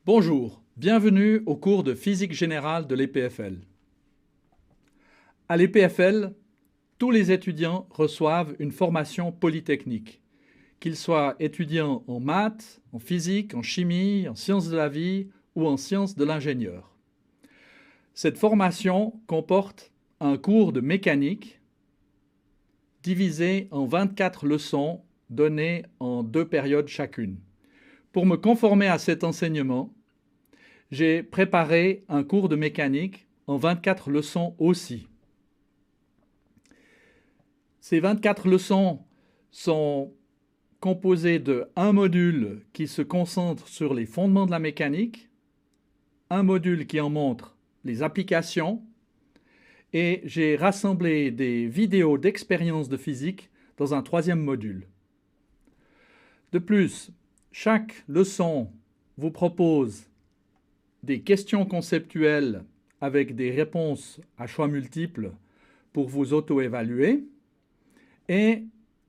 Bonjour, bienvenue au cours de physique générale de l'EPFL. À l'EPFL, tous les étudiants reçoivent une formation polytechnique, qu'ils soient étudiants en maths, en physique, en chimie, en sciences de la vie ou en sciences de l'ingénieur. Cette formation comporte un cours de mécanique divisé en 24 leçons données en 2 périodes chacune. Pour me conformer à cet enseignement, j'ai préparé un cours de mécanique en 24 leçons aussi. Ces 24 leçons sont composées d'un module qui se concentre sur les fondements de la mécanique, un module qui en montre les applications, et j'ai rassemblé des vidéos d'expériences de physique dans un 3e module. De plus, chaque leçon vous propose des questions conceptuelles avec des réponses à choix multiples pour vous auto-évaluer et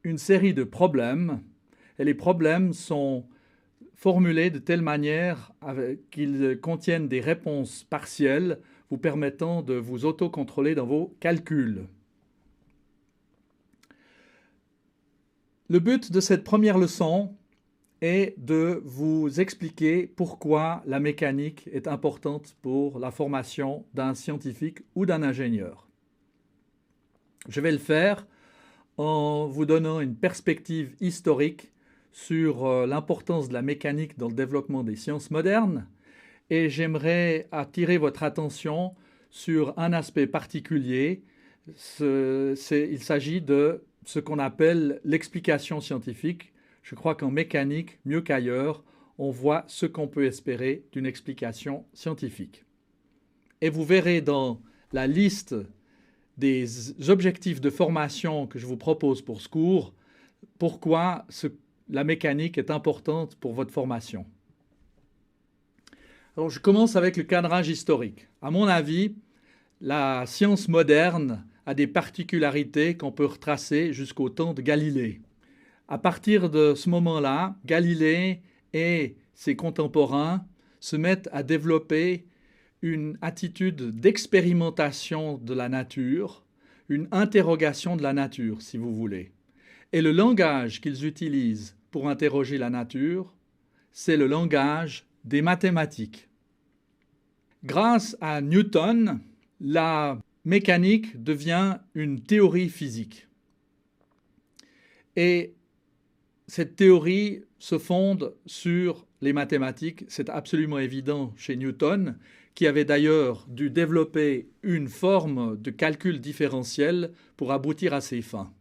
une série de problèmes. Et les problèmes sont formulés de telle manière qu'ils contiennent des réponses partielles vous permettant de vous auto-contrôler dans vos calculs. Le but de cette première leçon est de vous expliquer pourquoi la mécanique est importante pour la formation d'un scientifique ou d'un ingénieur. Je vais le faire en vous donnant une perspective historique sur l'importance de la mécanique dans le développement des sciences modernes, et j'aimerais attirer votre attention sur un aspect particulier. Il s'agit de ce qu'on appelle l'explication scientifique. Je crois qu'en mécanique, mieux qu'ailleurs, on voit ce qu'on peut espérer d'une explication scientifique. Et vous verrez dans la liste des objectifs de formation que je vous propose pour ce cours, pourquoi la mécanique est importante pour votre formation. Alors, je commence avec le cadrage historique. À mon avis, la science moderne a des particularités qu'on peut retracer jusqu'au temps de Galilée. À partir de ce moment-là, Galilée et ses contemporains se mettent à développer une attitude d'expérimentation de la nature, une interrogation de la nature, si vous voulez. Et le langage qu'ils utilisent pour interroger la nature, c'est le langage des mathématiques. Grâce à Newton, la mécanique devient une théorie physique. Et cette théorie se fonde sur les mathématiques. C'est absolument évident chez Newton, qui avait d'ailleurs dû développer une forme de calcul différentiel pour aboutir à ses fins.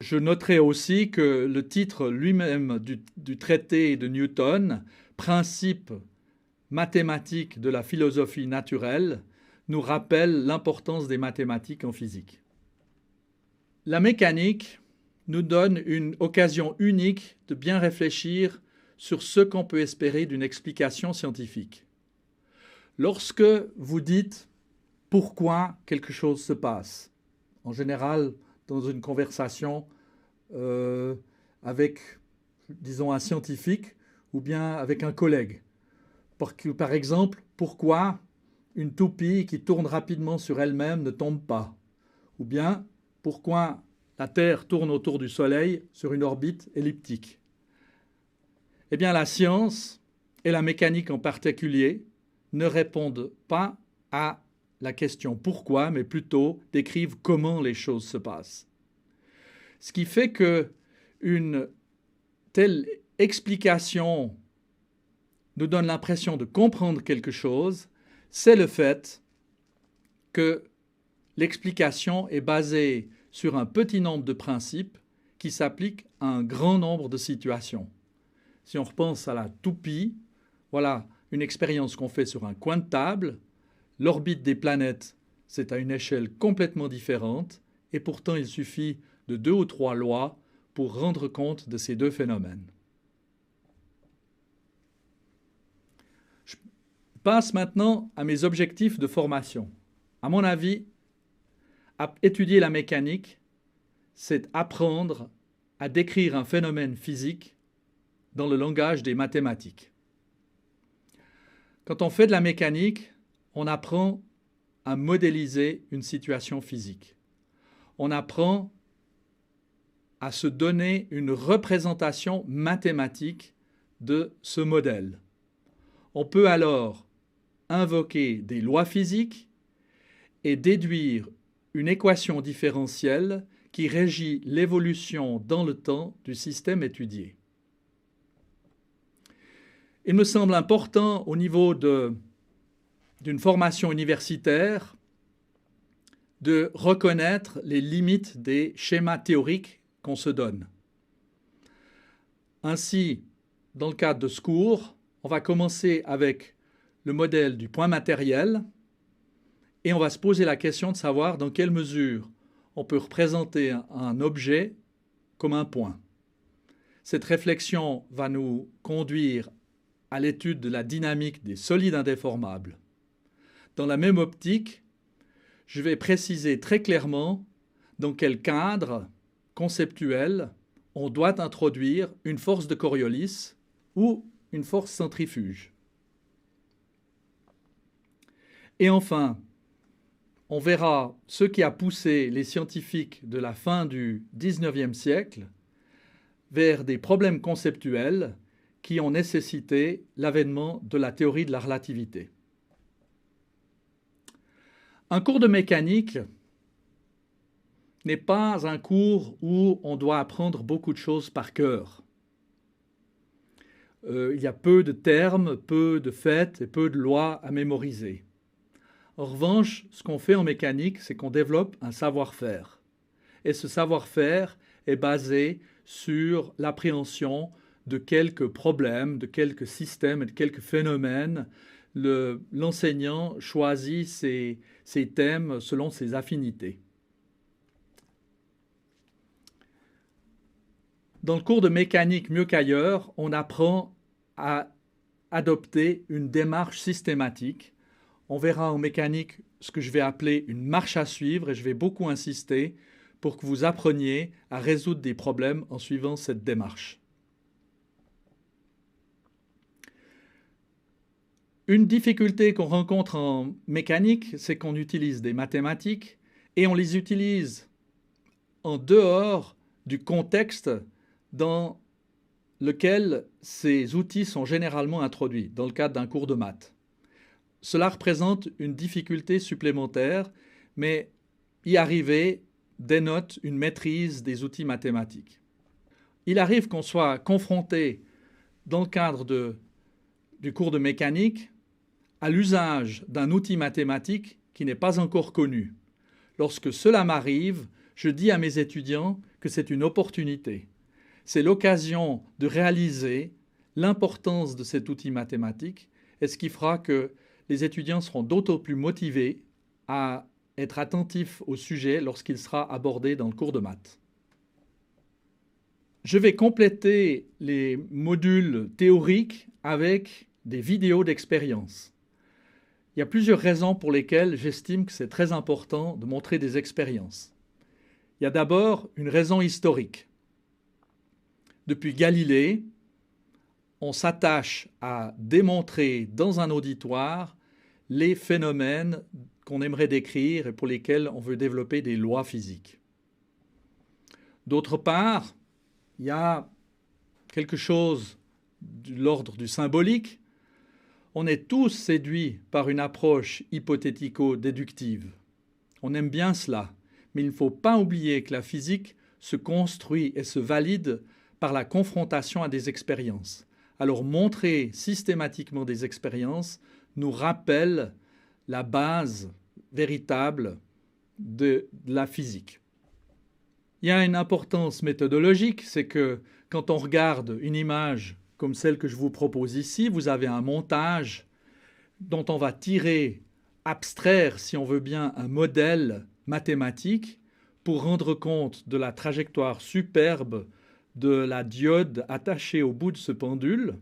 Je noterai aussi que le titre lui-même du traité de Newton, Principes mathématiques de la philosophie naturelle, nous rappelle l'importance des mathématiques en physique. La mécanique nous donne une occasion unique de bien réfléchir sur ce qu'on peut espérer d'une explication scientifique. Lorsque vous dites pourquoi quelque chose se passe, en général dans une conversation avec, disons, un scientifique ou bien avec un collègue. Par exemple, pourquoi une toupie qui tourne rapidement sur elle-même ne tombe pas? Ou bien, pourquoi la Terre tourne autour du Soleil sur une orbite elliptique? Eh bien, la science, et la mécanique en particulier, ne répondent pas à la question pourquoi, mais plutôt décrivent comment les choses se passent. Ce qui fait qu'une telle explication nous donne l'impression de comprendre quelque chose, c'est le fait que l'explication est basée sur un petit nombre de principes qui s'appliquent à un grand nombre de situations. Si on repense à la toupie, voilà une expérience qu'on fait sur un coin de table. L'orbite des planètes, c'est à une échelle complètement différente, et pourtant il suffit de 2 ou 3 lois pour rendre compte de ces 2 phénomènes. Je passe maintenant à mes objectifs de formation. À mon avis, étudier la mécanique, c'est apprendre à décrire un phénomène physique dans le langage des mathématiques. Quand on fait de la mécanique, on apprend à modéliser une situation physique. On apprend à se donner une représentation mathématique de ce modèle. On peut alors invoquer des lois physiques et déduire une équation différentielle qui régit l'évolution dans le temps du système étudié. Il me semble important au niveau d'une formation universitaire de reconnaître les limites des schémas théoriques qu'on se donne. Ainsi, dans le cadre de ce cours, on va commencer avec le modèle du point matériel et on va se poser la question de savoir dans quelle mesure on peut représenter un objet comme un point. Cette réflexion va nous conduire à l'étude de la dynamique des solides indéformables. Dans la même optique, je vais préciser très clairement dans quel cadre conceptuel on doit introduire une force de Coriolis ou une force centrifuge. Et enfin, on verra ce qui a poussé les scientifiques de la fin du XIXe siècle vers des problèmes conceptuels qui ont nécessité l'avènement de la théorie de la relativité. Un cours de mécanique n'est pas un cours où on doit apprendre beaucoup de choses par cœur. Il y a peu de termes, peu de faits et peu de lois à mémoriser. En revanche, ce qu'on fait en mécanique, c'est qu'on développe un savoir-faire. Et ce savoir-faire est basé sur l'appréhension de quelques problèmes, de quelques systèmes et de quelques phénomènes. L'enseignant choisit ses thèmes selon ses affinités. Dans le cours de mécanique mieux qu'ailleurs, on apprend à adopter une démarche systématique. On verra en mécanique ce que je vais appeler une marche à suivre et je vais beaucoup insister pour que vous appreniez à résoudre des problèmes en suivant cette démarche. Une difficulté qu'on rencontre en mécanique, c'est qu'on utilise des mathématiques et on les utilise en dehors du contexte dans lequel ces outils sont généralement introduits, dans le cadre d'un cours de maths. Cela représente une difficulté supplémentaire, mais y arriver dénote une maîtrise des outils mathématiques. Il arrive qu'on soit confronté, dans le cadre du cours de mécanique, à l'usage d'un outil mathématique qui n'est pas encore connu. Lorsque cela m'arrive, je dis à mes étudiants que c'est une opportunité. C'est l'occasion de réaliser l'importance de cet outil mathématique et ce qui fera que les étudiants seront d'autant plus motivés à être attentifs au sujet lorsqu'il sera abordé dans le cours de maths. Je vais compléter les modules théoriques avec des vidéos d'expérience. Il y a plusieurs raisons pour lesquelles j'estime que c'est très important de montrer des expériences. Il y a d'abord une raison historique. Depuis Galilée, on s'attache à démontrer dans un auditoire les phénomènes qu'on aimerait décrire et pour lesquels on veut développer des lois physiques. D'autre part, il y a quelque chose de l'ordre du symbolique. On est tous séduits par une approche hypothético-déductive. On aime bien cela, mais il ne faut pas oublier que la physique se construit et se valide par la confrontation à des expériences. Alors montrer systématiquement des expériences nous rappelle la base véritable de la physique. Il y a une importance méthodologique, c'est que quand on regarde une image comme celle que je vous propose ici, vous avez un montage dont on va tirer, abstraire, si on veut bien, un modèle mathématique pour rendre compte de la trajectoire superbe de la diode attachée au bout de ce pendule.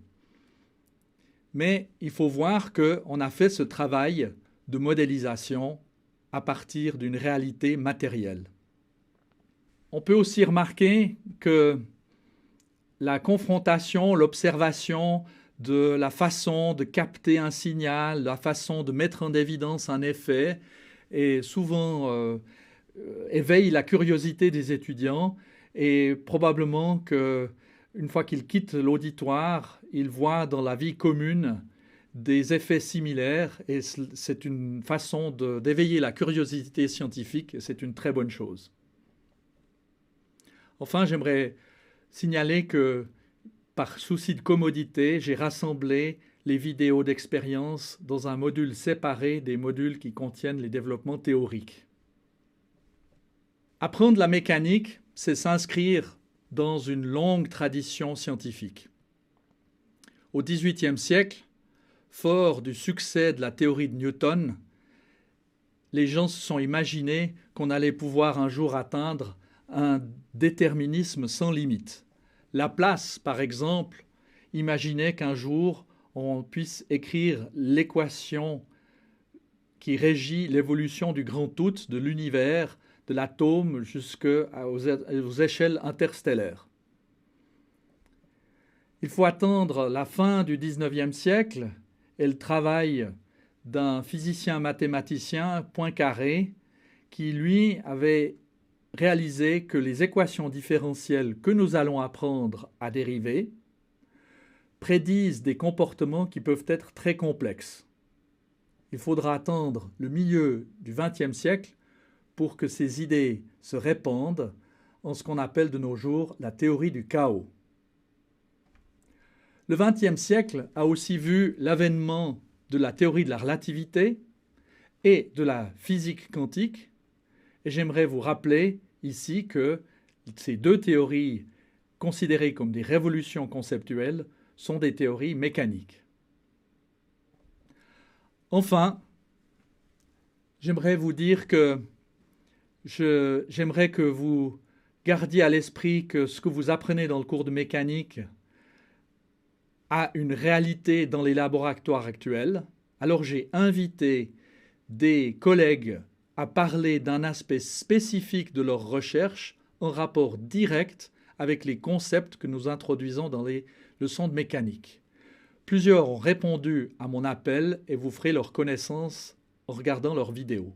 Mais il faut voir qu'on a fait ce travail de modélisation à partir d'une réalité matérielle. On peut aussi remarquer que la confrontation, l'observation de la façon de capter un signal, la façon de mettre en évidence un effet, et souvent éveille la curiosité des étudiants, et probablement qu'une fois qu'ils quittent l'auditoire, ils voient dans la vie commune des effets similaires, et c'est une façon d'éveiller la curiosité scientifique, et c'est une très bonne chose. Enfin, j'aimerais signaler que, par souci de commodité, j'ai rassemblé les vidéos d'expérience dans un module séparé des modules qui contiennent les développements théoriques. Apprendre la mécanique, c'est s'inscrire dans une longue tradition scientifique. Au XVIIIe siècle, fort du succès de la théorie de Newton, les gens se sont imaginés qu'on allait pouvoir un jour atteindre un déterminisme sans limite. Laplace, par exemple, imaginait qu'un jour on puisse écrire l'équation qui régit l'évolution du grand tout, de l'univers, de l'atome jusqu'aux échelles interstellaires. Il faut attendre la fin du XIXe siècle et le travail d'un physicien mathématicien, Poincaré, qui lui avait réalisé que les équations différentielles que nous allons apprendre à dériver prédisent des comportements qui peuvent être très complexes. Il faudra attendre le milieu du XXe siècle pour que ces idées se répandent en ce qu'on appelle de nos jours la théorie du chaos. Le XXe siècle a aussi vu l'avènement de la théorie de la relativité et de la physique quantique, et j'aimerais vous rappeler ici que ces deux théories, considérées comme des révolutions conceptuelles, sont des théories mécaniques. Enfin, j'aimerais vous dire que j'aimerais que vous gardiez à l'esprit que ce que vous apprenez dans le cours de mécanique a une réalité dans les laboratoires actuels. Alors j'ai invité des collègues à parler d'un aspect spécifique de leur recherche en rapport direct avec les concepts que nous introduisons dans les leçons de mécanique. Plusieurs ont répondu à mon appel et vous ferez leur connaissance en regardant leurs vidéos.